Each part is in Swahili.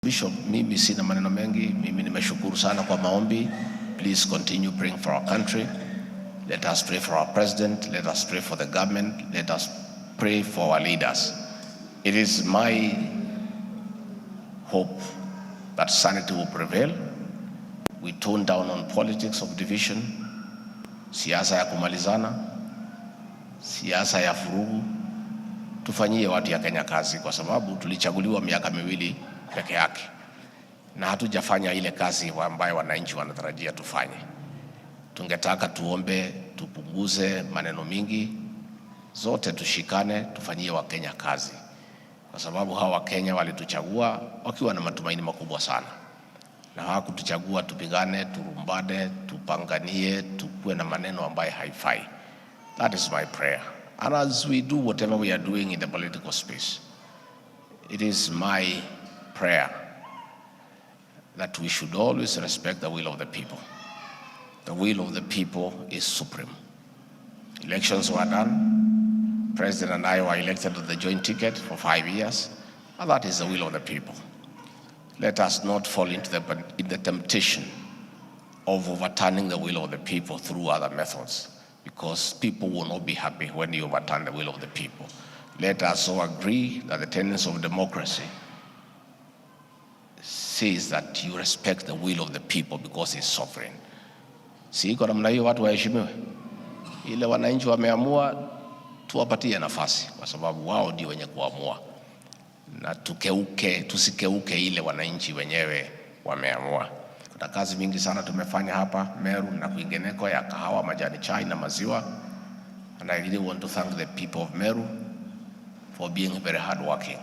Bishop, mimi sina maneno mengi. Mimi nimeshukuru sana kwa maombi. Please continue praying for our country. Let us pray for our president. Let us pray for the government. Let us pray for our leaders. It is my hope that sanity will prevail. We tone down on politics of division, siasa ya kumalizana, siasa ya furugu. Tufanyie watu ya Kenya kazi, kwa sababu tulichaguliwa miaka miwili peke yake na hatujafanya ile kazi ambayo wananchi wanatarajia tufanye. Tungetaka tuombe, tupunguze maneno mingi, zote tushikane, tufanyie Wakenya kazi, kwa sababu hawa Wakenya walituchagua wakiwa na matumaini makubwa sana, na hawakutuchagua tupigane, turumbane, tupanganie, tukue na maneno ambayo haifai. That is my prayer. And as we do whatever we are doing in the political space, it is my prayer that we should always respect the will of the people. The will of the people is supreme. Elections were done. President and I were elected to the joint ticket for 5 years, and that is the will of the people. Let us not fall into the temptation of overturning the will of the people through other methods, because people will not be happy when you overturn the will of the people. Let us all agree that the tenets of democracy says that you respect the will of the people because it's sovereign. Si iko namna hiyo, watu waheshimiwe. Ile wananchi wameamua, tuwapatie nafasi, kwa sababu wao ndio wenye kuamua, na tusikeuke ile wananchi wenyewe wameamua. Kuna kazi mingi sana tumefanya hapa Meru na kwingineko ya kahawa, majani chai na maziwa, and I really want to thank the people of Meru for being very hardworking.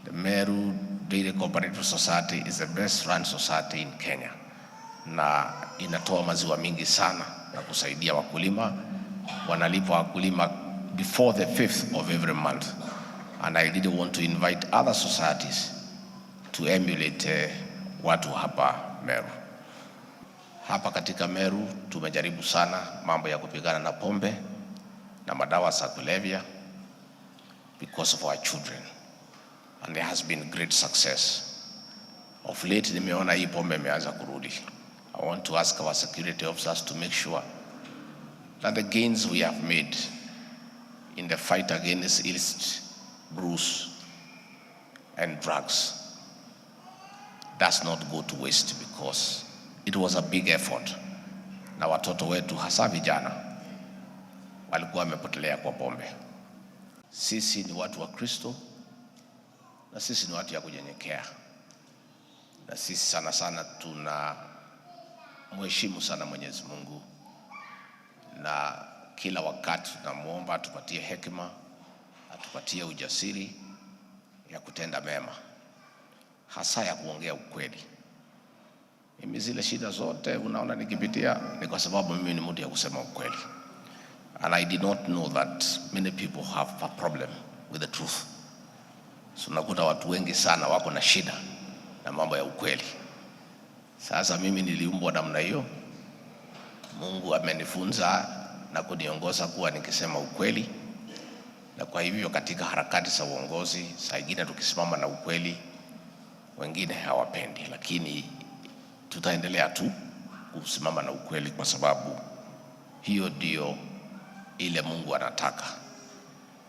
The Meru Dairy Cooperative Society is the best run society in Kenya, na inatoa maziwa mingi sana na kusaidia wakulima. Wanalipa wakulima before the 5th of every month, and I really want to invite other societies to emulate watu hapa Meru. Hapa katika Meru tumejaribu sana mambo ya kupigana na pombe na madawa za kulevya because of our children, and there has been great success. Of late nimeona hii pombe imeanza kurudi. I want to ask our security officers to make sure that the gains we have made in the fight against illicit brews and drugs does not go to waste, because it was a big effort. Na watoto wetu hasa vijana walikuwa wamepotelea kwa pombe. Sisi ni watu wa Kristo, na sisi ni watu ya kunyenyekea, na sisi sana sana tuna mheshimu sana Mwenyezi Mungu, na kila wakati tunamuomba atupatie hekima, atupatie ujasiri ya kutenda mema, hasa ya kuongea ukweli. Mimi zile shida zote unaona nikipitia ni kwa sababu mimi ni mtu ya kusema ukweli, and I did not know that many people have a problem with the truth. So nakuta watu wengi sana wako na shida na mambo ya ukweli. Sasa mimi niliumbwa namna hiyo. Mungu amenifunza na kuniongoza kuwa nikisema ukweli, na kwa hivyo katika harakati za uongozi saa nyingine tukisimama na ukweli wengine hawapendi, lakini tutaendelea tu kusimama na ukweli, kwa sababu hiyo ndio ile Mungu anataka.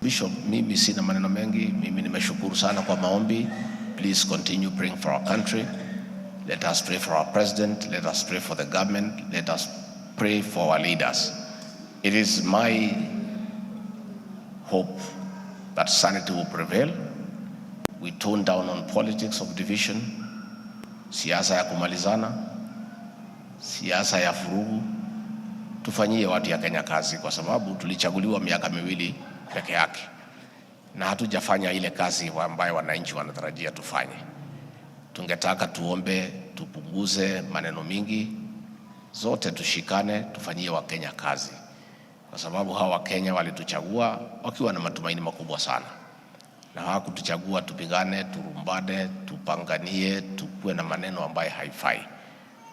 Bishop, mimi sina maneno mengi. Mimi nimeshukuru sana kwa maombi. Please continue praying for our country. Let us pray for our president. Let us pray for the government. Let us pray for our leaders. It is my hope that sanity will prevail. We tone down on politics of division, siasa ya kumalizana, siasa ya furugu. Tufanyie watu ya Kenya kazi, kwa sababu tulichaguliwa miaka miwili peke yake na hatujafanya ile kazi ambayo wananchi wanatarajia tufanye. Tungetaka tuombe, tupunguze maneno mingi, zote tushikane, tufanyie Wakenya kazi, kwa sababu hawa Wakenya walituchagua wakiwa na matumaini makubwa sana, na hawakutuchagua tupigane, turumbane, tupanganie, tukue na maneno ambayo haifai.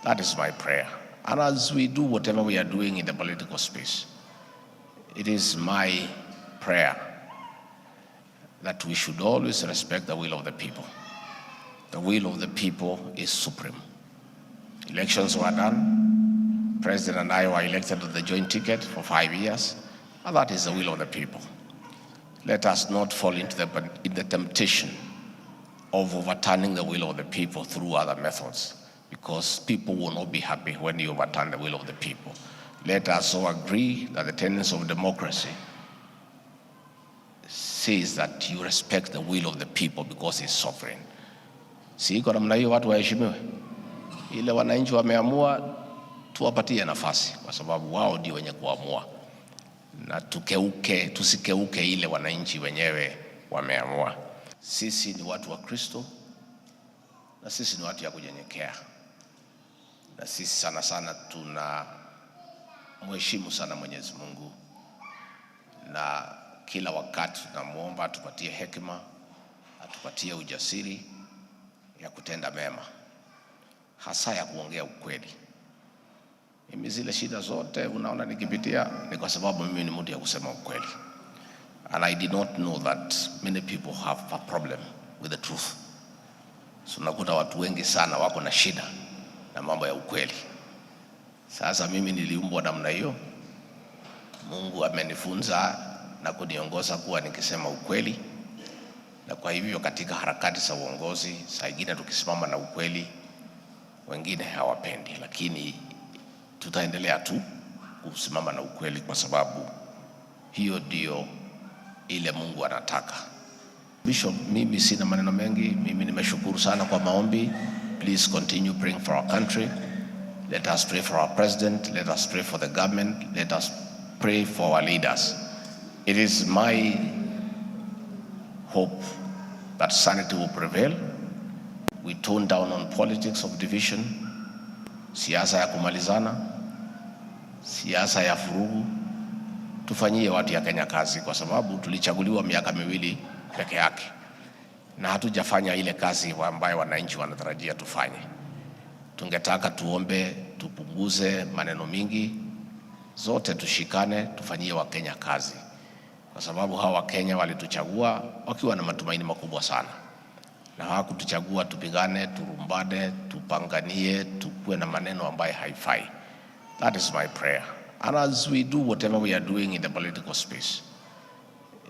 That is my prayer. And as we do whatever we are doing in the political space, it is my prayer that we should always respect the will of the people. The The will of the people is supreme. Elections were done. President and I were elected on the joint ticket for 5 years, and that is the will of the people. Let us not fall into the temptation of overturning the will of the people through other methods, because people will not be happy when you overturn the will of the people. Let us all agree that the tenets of democracy says that you respect the will of the people because it's sovereign. Si kwa namna hiyo watu waheshimiwe. Ile wananchi wameamua, tuwapatie nafasi, kwa sababu wao ndio wenye kuamua, na tusikeuke ile wananchi wenyewe wameamua. Sisi ni watu wa Kristo, na sisi ni watu ya kunyenyekea, na sisi sana sana tuna mheshimu sana Mwenyezi Mungu, na kila wakati tunamuomba atupatie hekima, atupatie ujasiri ya kutenda mema, hasa ya kuongea ukweli. Mimi zile shida zote unaona nikipitia ni kwa sababu mimi ni mtu ya kusema ukweli. And I did not know that many people have a problem with the truth. So nakuta watu wengi sana wako na shida na mambo ya ukweli. Sasa mimi niliumbwa namna hiyo. Mungu amenifunza na kuniongoza kuwa nikisema ukweli. Na kwa hivyo katika harakati za uongozi, saa ingine tukisimama na ukweli, wengine hawapendi, lakini tutaendelea tu kusimama na ukweli, kwa sababu hiyo ndio ile Mungu anataka. Bishop, mimi sina maneno mengi. Mimi nimeshukuru sana kwa maombi. Please continue praying for our country. Let us pray for our president. Let us pray for the government. Let us pray for our leaders. It is my hope that sanity will prevail. We tone down on politics of division, siasa ya kumalizana, siasa ya furugu. Tufanyie watu ya Kenya kazi, kwa sababu tulichaguliwa miaka miwili peke yake na hatujafanya ile kazi ambayo wananchi wanatarajia tufanye. Tungetaka tuombe tupunguze maneno mingi, zote tushikane, tufanyie Wakenya kazi, kwa sababu hawa Wakenya walituchagua wakiwa na matumaini makubwa sana, na hawakutuchagua tupigane, turumbane, tupanganie, tukue na maneno ambayo haifai. That is my prayer. And as we do whatever we are doing in the political space,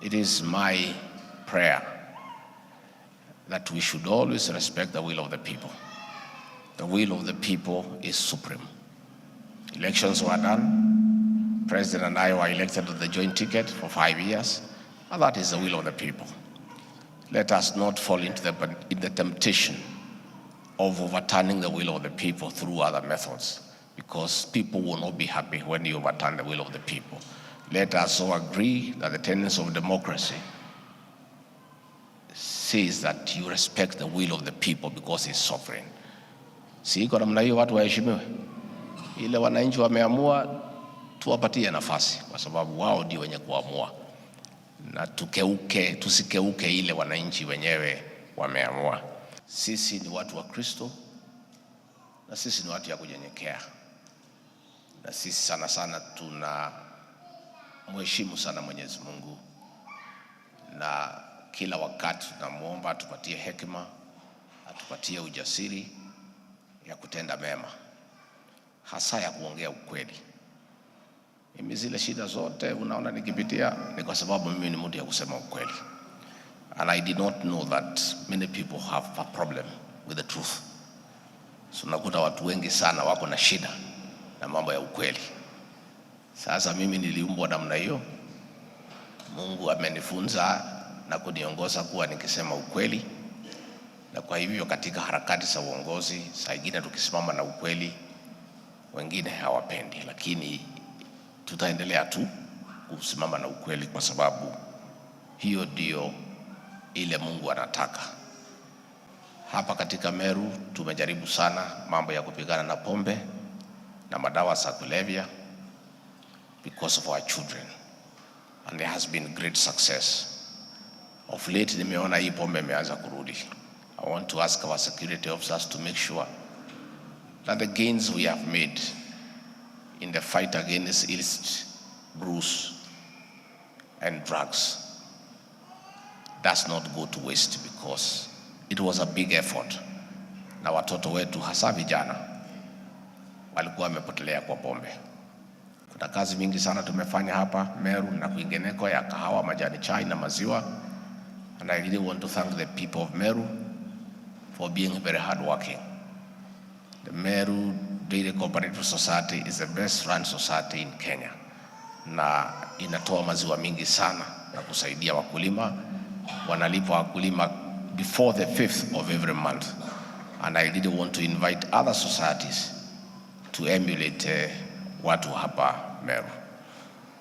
it is my prayer that we should always respect the will of the people. The will of the people is supreme. Elections were done. President and I were elected on the joint ticket for 5 years, and that is the will of the people. Let us not fall into the temptation of overturning the will of the people through other methods, because people will not be happy when you overturn the will of the people. Let us all agree that the tenets of democracy says that you respect the will of the people because it's sovereign. Si kwa namna hiyo watu waheshimiwe. Ile wananchi wameamua, tuwapatie nafasi, kwa sababu wao ndio wenye kuamua, na tusikeuke ile wananchi wenyewe wameamua. Sisi ni watu wa Kristo, na sisi ni watu ya kunyenyekea, na sisi sana sana tuna mheshimu sana Mwenyezi Mungu, na kila wakati tunamuomba atupatie hekima, atupatie ujasiri ya kutenda mema, hasa ya kuongea ukweli. Mimi zile shida zote unaona nikipitia ni kwa sababu mimi ni mtu ya kusema ukweli. And I did not know that many people have a problem with the truth. So nakuta watu wengi sana wako na shida na mambo ya ukweli. Sasa mimi niliumbwa namna hiyo. Mungu amenifunza na kuniongoza kuwa nikisema ukweli, na kwa hivyo katika harakati za uongozi, saa ingine tukisimama na ukweli, wengine hawapendi, lakini tutaendelea tu kusimama na ukweli, kwa sababu hiyo ndio ile Mungu anataka. Hapa katika Meru tumejaribu sana mambo ya kupigana na pombe na madawa za kulevya because of our children, and there has been great success. Of late nimeona hii pombe imeanza kurudi. I want to ask our security officers to make sure that the gains we have made in the fight against illicit brews and drugs does not go to waste, because it was a big effort. na watoto wetu hasa vijana walikuwa wamepotelea kwa pombe. Kuna kazi mingi sana tumefanya hapa Meru na kwingineko ya kahawa, majani chai na maziwa. And I really want to thank the people of Meru for being very hardworking. The Meru Dairy Cooperative Society is the best run society in Kenya. Na inatoa maziwa mingi sana na kusaidia wakulima. Wanalipa wakulima before the 5th of every month. And I really want to invite other societies to emulate watu hapa Meru.